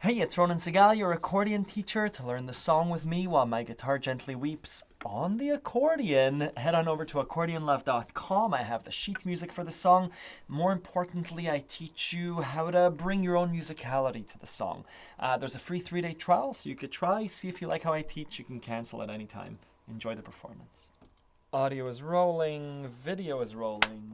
Hey, it's Ronan Segal, your accordion teacher. To learn the song with me while my guitar gently weeps on the accordion, head on over to accordionlove.com. I have the sheet music for the song. More importantly, I teach you how to bring your own musicality to the song. There's a free 3-day trial, so you could try, see if you like how I teach. You can cancel at any time. Enjoy the performance. Audio is rolling, video is rolling.